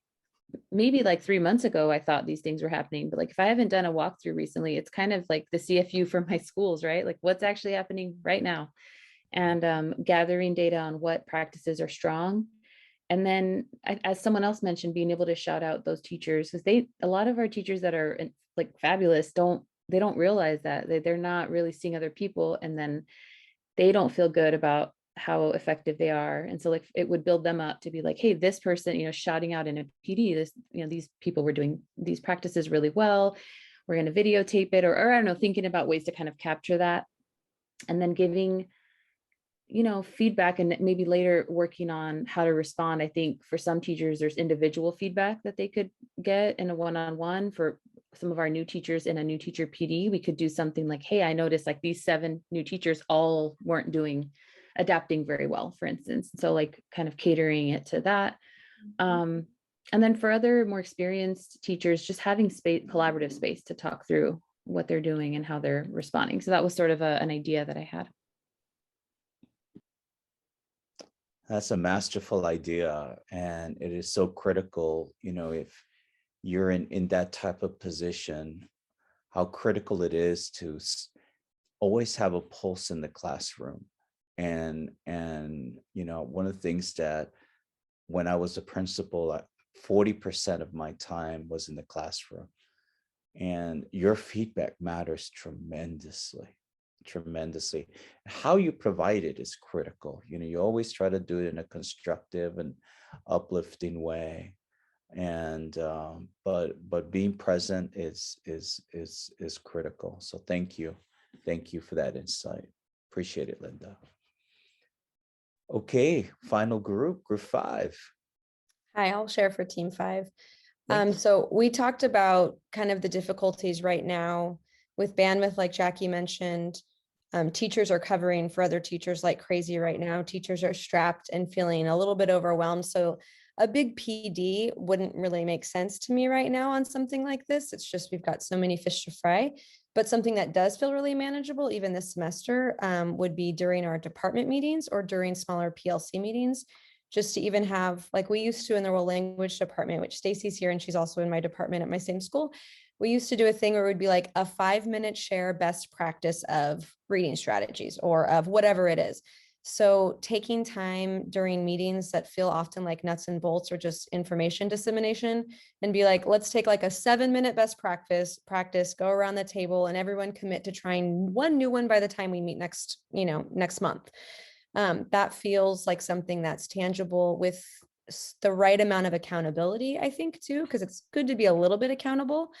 maybe like 3 months ago, I thought these things were happening, but like if I haven't done a walkthrough recently, it's kind of like the CFU for my schools, right? Like what's actually happening right now, and gathering data on what practices are strong. And then, as someone else mentioned, being able to shout out those teachers, because a lot of our teachers that are like fabulous don't realize that they're not really seeing other people, and then they don't feel good about how effective they are. And so like it would build them up to be like, hey, this person, you know, shouting out in a PD, this, you know, these people were doing these practices really well. We're going to videotape it, or I don't know, thinking about ways to kind of capture that, and then giving, you know, feedback, and maybe later working on how to respond. I think for some teachers, there's individual feedback that they could get in a one-on-one. For some of our new teachers in a new teacher PD, we could do something like, hey, I noticed like these 7 new teachers all weren't adapting very well, for instance. So like kind of catering it to that. And then for other more experienced teachers, just having collaborative space to talk through what they're doing and how they're responding. So that was sort of an idea that I had. That's a masterful idea, and it is so critical, you know, if you're in that type of position, how critical it is to always have a pulse in the classroom. And you know, one of the things that when I was a principal, 40% of my time was in the classroom, and your feedback matters tremendously. How you provide it is critical. You know, you always try to do it in a constructive and uplifting way, and but being present is critical. So thank you for that insight. Appreciate it, Linda. Okay, final group 5. Hi, I'll share for team 5. So we talked about kind of the difficulties right now with bandwidth, like Jackie mentioned. Teachers are covering for other teachers like crazy right now. Teachers are strapped and feeling a little bit overwhelmed. So a big PD wouldn't really make sense to me right now on something like this. It's just, we've got so many fish to fry. But something that does feel really manageable, even this semester, would be during our department meetings or during smaller PLC meetings, just to even have, like we used to in the world language department, which Stacy's here and she's also in my department at my same school. We used to do a thing where it would be like a 5-minute share best practice of reading strategies or of whatever it is. So taking time during meetings that feel often like nuts and bolts or just information dissemination, and be like, let's take like a 7-minute best practice, go around the table and everyone commit to trying one new one by the time we meet next month. That feels like something that's tangible with the right amount of accountability, I think, too, because it's good to be a little bit accountable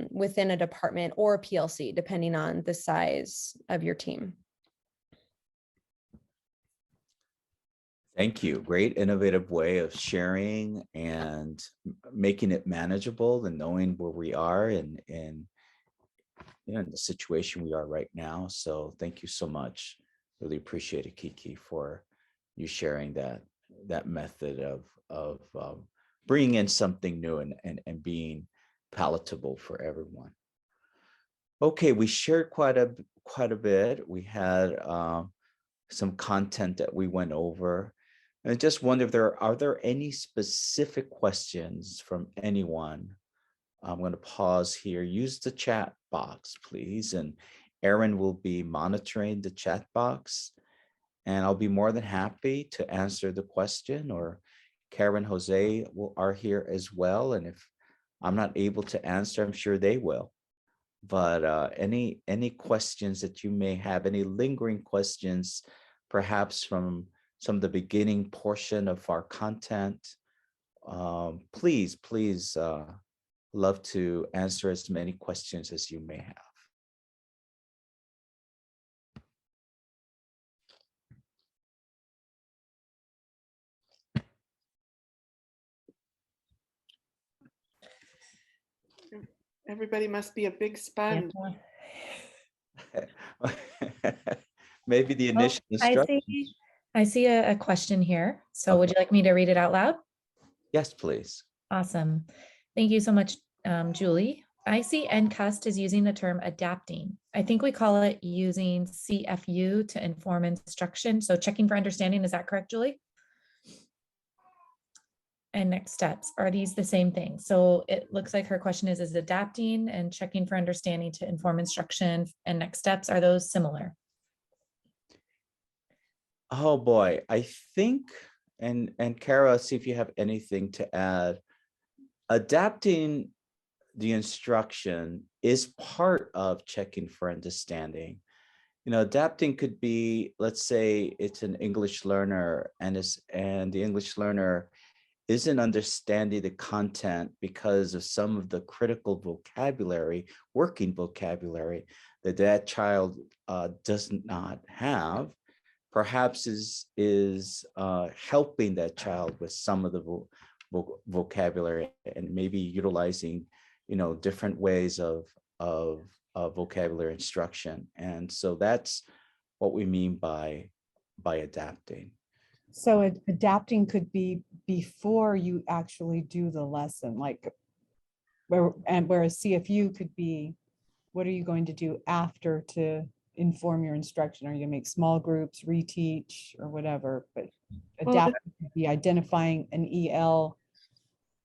within a department or a PLC, depending on the size of your team. Thank you. Great innovative way of sharing and making it manageable and knowing where we are and you know, in the situation we are right now. So thank you so much. Really appreciate it, Kiki, for you sharing that method of bringing in something new and being palatable for everyone. Okay, we shared quite a bit. We had some content that we went over. And I just wonder if are there any specific questions from anyone? I'm going to pause here. Use the chat box, please. And Erin will be monitoring the chat box. And I'll be more than happy to answer the question, or Karen, Jose are here as well. And if I'm not able to answer, I'm sure they will. But any questions that you may have, any lingering questions, perhaps from some of the beginning portion of our content, please love to answer as many questions as you may have. Everybody must be a big sponge. Maybe the initial I instruction. I see a question here. So would Okay. you like me to read it out loud? Yes, please. Awesome. Thank you so much, Julie. I see NCUST is using the term adapting. I think we call it using CFU to inform instruction. So checking for understanding, is that correct, Julie? And next steps, are these the same thing? So it looks like her question is adapting and checking for understanding to inform instruction and next steps, are those similar? Oh boy, I think, and Kara, see if you have anything to add. Adapting the instruction is part of checking for understanding. You know, adapting could be, let's say it's an English learner and the English learner isn't understanding the content because of some of the critical vocabulary, working vocabulary that child does not have. Perhaps is helping that child with some of the vocabulary and maybe utilizing, different ways of vocabulary instruction. And so that's what we mean by adapting. So adapting could be before you actually do the lesson, like whereas CFU could be, what are you going to do after to inform your instruction? Are you gonna make small groups, reteach, or whatever? But adapting could be identifying an EL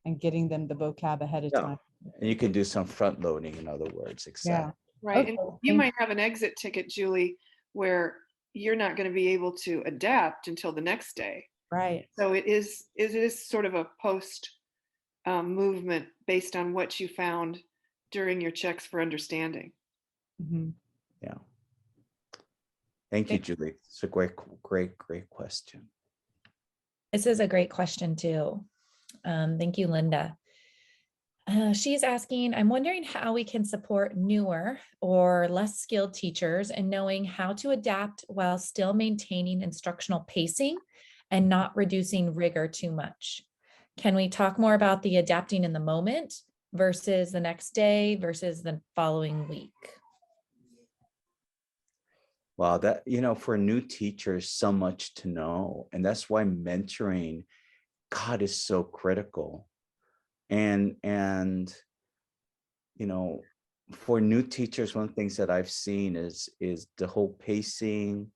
and getting them the vocab ahead of time. And you can do some front loading, in other words, exactly. Yeah. Right. Okay, And you might have an exit ticket, Julie, where you're not going to be able to adapt until the next day. Right. So it is sort of a post movement based on what you found during your checks for understanding. Mm-hmm. Yeah. Thank you, Julie. It's a great question. This is a great question too. Thank you, Linda. She's asking, I'm wondering how we can support newer or less skilled teachers in knowing how to adapt while still maintaining instructional pacing and not reducing rigor too much. Can we talk more about the adapting in the moment versus the next day versus the following week? Wow, that, for new teachers, so much to know. And that's why mentoring, God, is so critical. And for new teachers, one of the things that I've seen is the whole pacing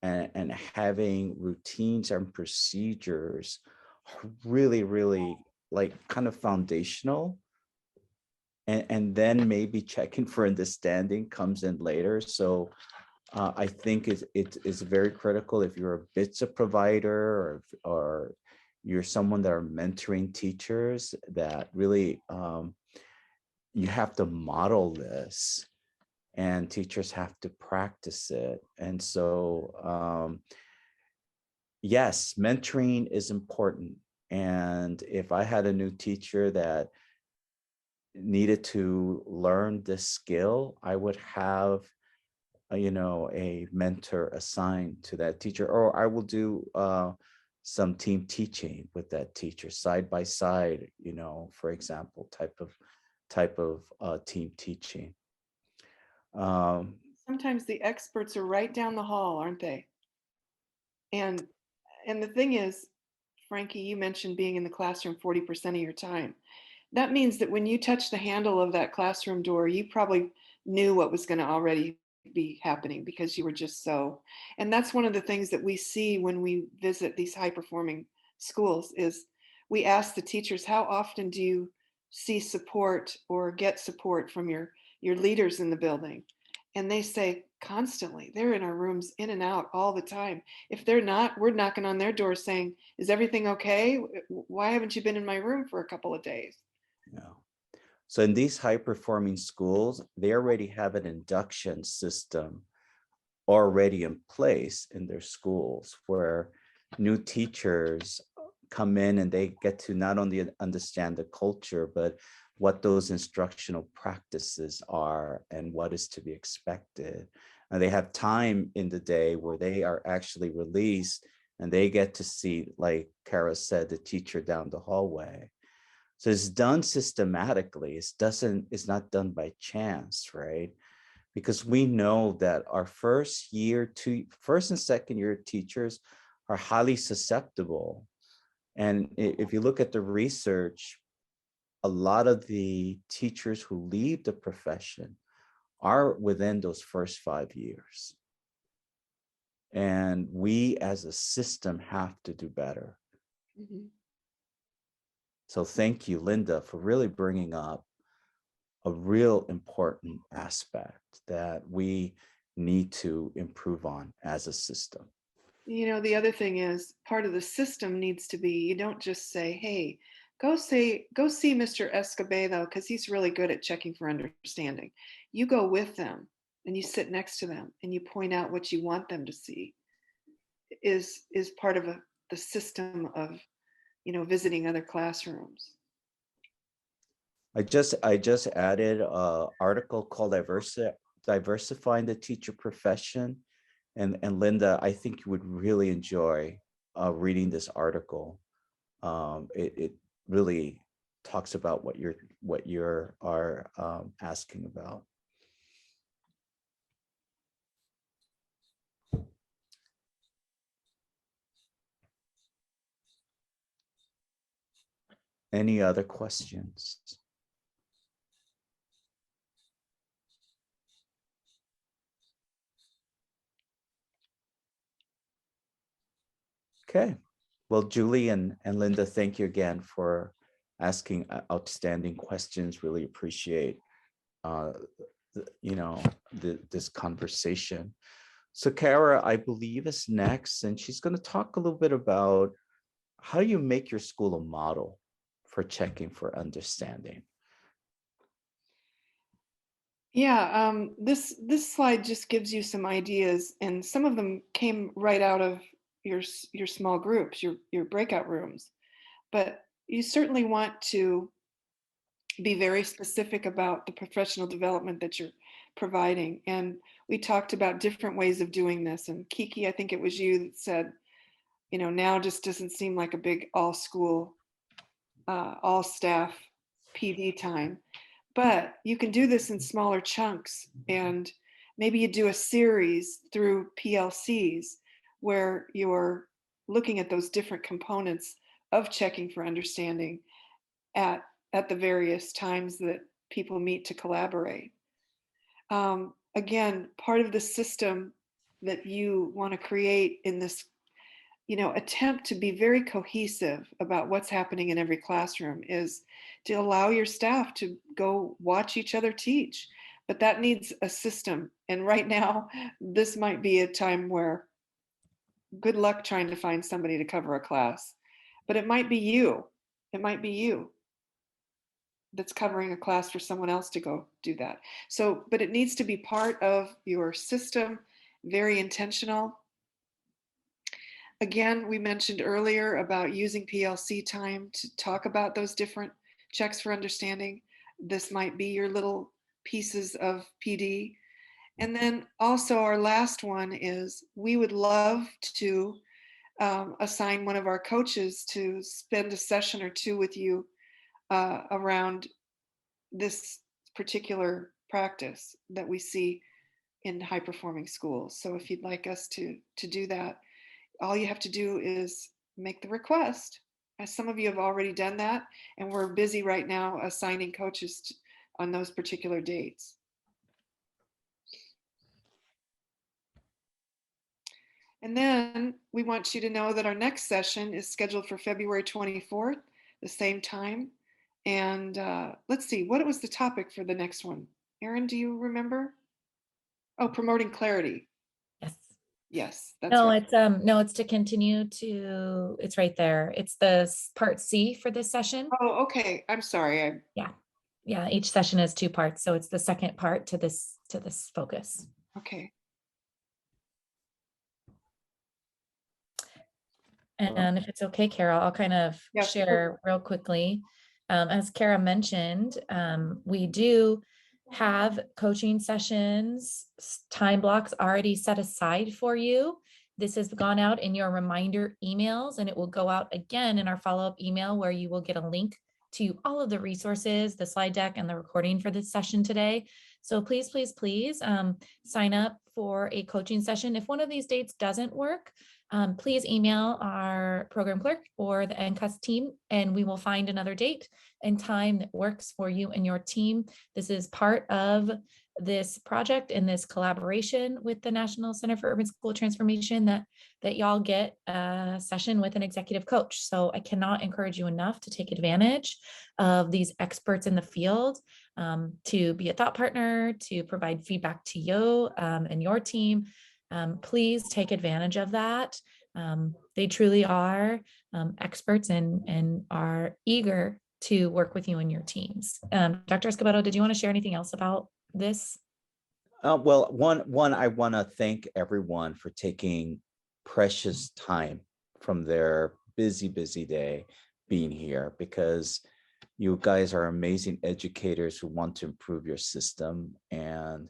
and having routines and procedures are really, really like kind of foundational. And then maybe checking for understanding comes in later. So I think it's very critical if you're a BITSA provider or you're someone that are mentoring teachers, that really you have to model this and teachers have to practice it. And so, yes, mentoring is important. And if I had a new teacher that needed to learn this skill, I would have a mentor assigned to that teacher, or I will do some team teaching with that teacher side by side, for example, type of team teaching. Sometimes the experts are right down the hall, aren't they? And the thing is, Frankie, you mentioned being in the classroom 40% of your time. That means that when you touch the handle of that classroom door, you probably knew what was going to already be happening because you were just so. And that's one of the things that we see when we visit these high performing schools is we ask the teachers, how often do you see support or get support from your leaders in the building? And they say constantly. They're in our rooms in and out all the time. If they're not, we're knocking on their door saying, is everything okay? Why haven't you been in my room for a couple of days? So in these high performing schools, they already have an induction system already in place in their schools where new teachers come in and they get to not only understand the culture, but what those instructional practices are and what is to be expected. And they have time in the day where they are actually released and they get to see, like Kara said, the teacher down the hallway. So it's done systematically. It's not done by chance, right? Because we know that our first and second year teachers are highly susceptible. And if you look at the research, a lot of the teachers who leave the profession are within those first 5 years. And we as a system have to do better. Mhm. So thank you, Linda, for really bringing up a real important aspect that we need to improve on as a system. You know, the other thing is part of the system needs to be, you don't just say, hey, go see Mr. Escobedo because he's really good at checking for understanding. You go with them and you sit next to them and you point out what you want them to see is part of the system of, you know, visiting other classrooms. I just added an article called Diversifying the Teacher Profession. And Linda, I think you would really enjoy reading this article. It really talks about what you're asking about. Any other questions? Okay. Well, Julie and Linda, thank you again for asking outstanding questions. Really appreciate this conversation. So Kara, I believe, is next, and she's going to talk a little bit about how you make your school a model for checking for understanding. Yeah, this slide just gives you some ideas, and some of them came right out of your small groups, your breakout rooms. But you certainly want to be very specific about the professional development that you're providing. And we talked about different ways of doing this. And Kiki, I think it was you that said, you know, now just doesn't seem like a big all school, all staff PD time. But you can do this in smaller chunks, and maybe you do a series through PLCs where you're looking at those different components of checking for understanding at the various times that people meet to collaborate. Again, part of the system that you want to create in this, you know, attempt to be very cohesive about what's happening in every classroom is to allow your staff to go watch each other teach. But that needs a system. And right now, this might be a time where good luck trying to find somebody to cover a class. But it might be you. It might be you that's covering a class for someone else to go do that. So, but it needs to be part of your system, very intentional. Again, we mentioned earlier about using PLC time to talk about those different checks for understanding. This might be your little pieces of PD. And then also our last one is we would love to assign one of our coaches to spend a session or two with you around this particular practice that we see in high performing schools. So if you'd like us to do that, all you have to do is make the request. As some of you have already done that, and we're busy right now assigning coaches on those particular dates. And then we want you to know that our next session is scheduled for February 24th, the same time. And let's see, what was the topic for the next one? Erin, do you remember? Oh, promoting clarity. Yes. Yes, that's No, right. it's to continue to, it's right there. It's the part C for this session. Oh, okay. I'm sorry. Yeah, each session is 2 parts. So it's the second part to this focus. Okay. And if it's okay, Carol, I'll kind of share real quickly. As Kara mentioned, we do have coaching sessions, time blocks already set aside for you. This has gone out in your reminder emails, and it will go out again in our follow-up email where you will get a link to all of the resources, the slide deck and the recording for this session today. So please, please, please sign up for a coaching session. If one of these dates doesn't work, please email our program clerk or the NCUST team, and we will find another date and time that works for you and your team. This is part of this project and this collaboration with the National Center for Urban School Transformation that y'all get a session with an executive coach. So I cannot encourage you enough to take advantage of these experts in the field, to be a thought partner, to provide feedback to you and your team. Please take advantage of that. They truly are experts and are eager to work with you and your teams. Dr. Escobedo, did you want to share anything else about this? Well, one, I want to thank everyone for taking precious time from their busy day being here, because you guys are amazing educators who want to improve your system. And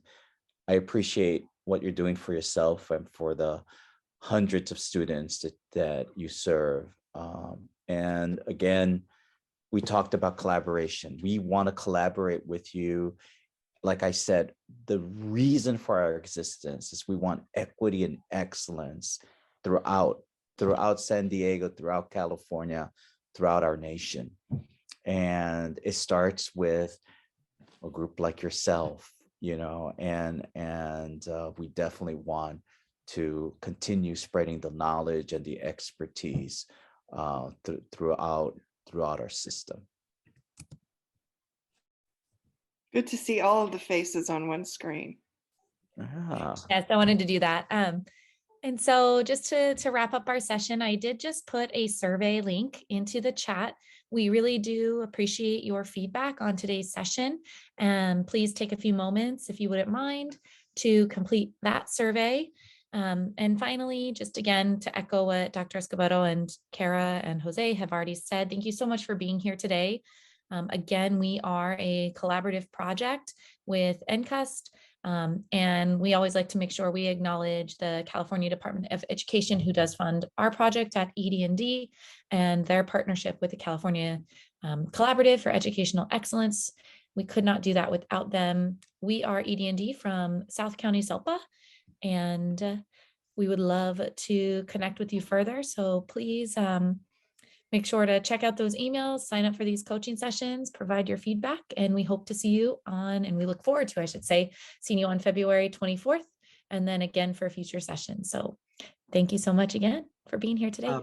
I appreciate what you're doing for yourself and for the hundreds of students that you serve. And again, we talked about collaboration. We want to collaborate with you. Like I said, the reason for our existence is we want equity and excellence throughout San Diego, throughout California, throughout our nation. And it starts with a group like yourself, and we definitely want to continue spreading the knowledge and the expertise throughout our system. Good to see all of the faces on one screen. Yes, I wanted to do that. And so just to wrap up our session, I did just put a survey link into the chat. We really do appreciate your feedback on today's session. And please take a few moments, if you wouldn't mind, to complete that survey. And finally, just again, to echo what Dr. Escobedo and Kara and Jose have already said, thank you so much for being here today. Again, we are a collaborative project with NCUST, and we always like to make sure we acknowledge the California Department of Education, who does fund our project at ED&D, and their partnership with the California Collaborative for Educational Excellence. We could not do that without them. We are ED&D from South County SELPA, and we would love to connect with you further. So please make sure to check out those emails, sign up for these coaching sessions, provide your feedback, and we hope to see you and we look forward to, I should say, seeing you on February 24th, and then again for future sessions. So thank you so much again for being here today.